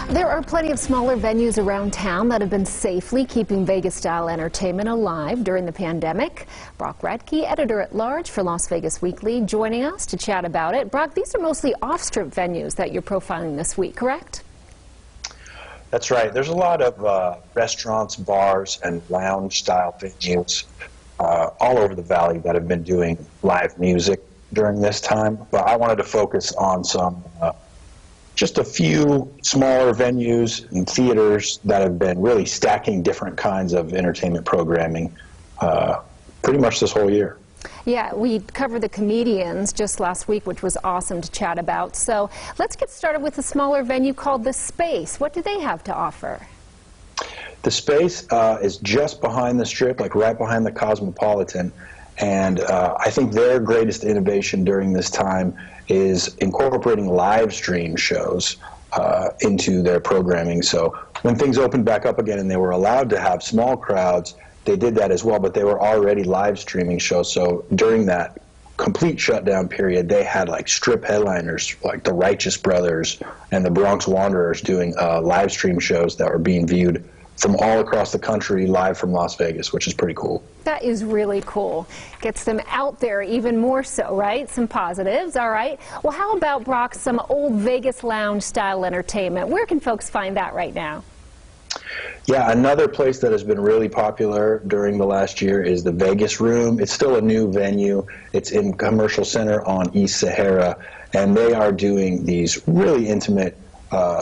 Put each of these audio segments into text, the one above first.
There are plenty of smaller venues around town that have been safely keeping Vegas-style entertainment alive during the pandemic. Brock Radke, editor-at-large for Las Vegas Weekly, joining us to chat about it. Brock, these are mostly off-strip venues that you're profiling this week, correct? That's right. There's a lot of restaurants, bars, and lounge-style venues all over the valley that have been doing live music during this time. But I wanted to focus on some just a few smaller venues and theaters that have been really stacking different kinds of entertainment programming pretty much this whole year. Yeah, we covered the comedians just last week, which was awesome to chat about. So let's get started with a smaller venue called The Space. What do they have to offer? The Space is just behind the Strip, like right behind the Cosmopolitan. And I think their greatest innovation during this time is incorporating live stream shows into their programming. So when things opened back up again and they were allowed to have small crowds, they did that as well, but they were already live streaming shows. So during that complete shutdown period, they had like Strip headliners like the Righteous Brothers and the Bronx Wanderers doing live stream shows that were being viewed from all across the country, live from Las Vegas, which is pretty cool. That is really cool. Gets them out there even more so, right? Some positives, all right. Well, how about, Brock, some old Vegas lounge style entertainment? Where can folks find that right now? Yeah, another place that has been really popular during the last year is the Vegas Room. It's still a new venue. It's in Commercial Center on East Sahara, and they are doing these really intimate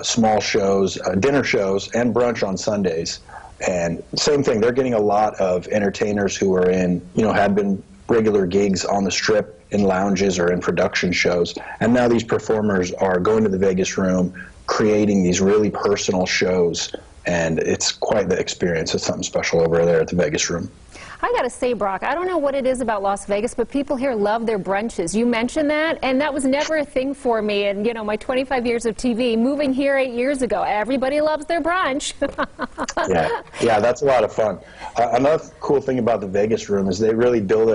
small shows, dinner shows, and brunch on Sundays. And same thing, they're getting a lot of entertainers who are in, have been regular gigs on the Strip in lounges or in production shows. And now these performers are going to the Vegas Room, creating these really personal shows. And it's quite the experience. It's something special over there at the Vegas Room. I got to say, Brock, I don't know what it is about Las Vegas, but people here love their brunches. You mentioned that, and that was never a thing for me. And, my 25 years of TV, moving here 8 years ago, everybody loves their brunch. Yeah, that's a lot of fun. Another cool thing about the Vegas Room is they really bill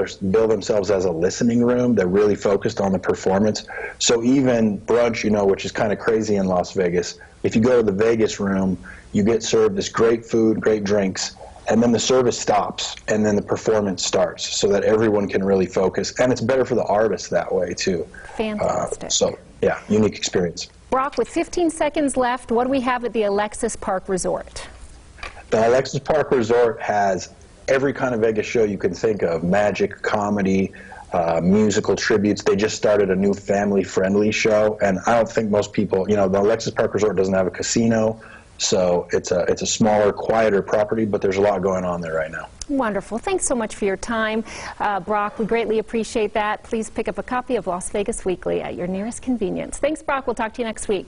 themselves as a listening room. They're really focused on the performance. So even brunch, which is kind of crazy in Las Vegas, if you go to the Vegas Room, you get served this great food, great drinks, and then the service stops, and then the performance starts, so that everyone can really focus. And it's better for the artists that way, too. Fantastic. So, yeah, unique experience. Brock, with 15 seconds left, what do we have at the Alexis Park Resort? The Alexis Park Resort has every kind of Vegas show you can think of: magic, comedy, musical tributes. They just started a new family-friendly show, and I don't think most people, the Alexis Park Resort doesn't have a casino, so it's a smaller, quieter property, but there's a lot going on there right now. Wonderful. Thanks so much for your time, Brock. We greatly appreciate that. Please pick up a copy of Las Vegas Weekly at your nearest convenience. Thanks, Brock. We'll talk to you next week.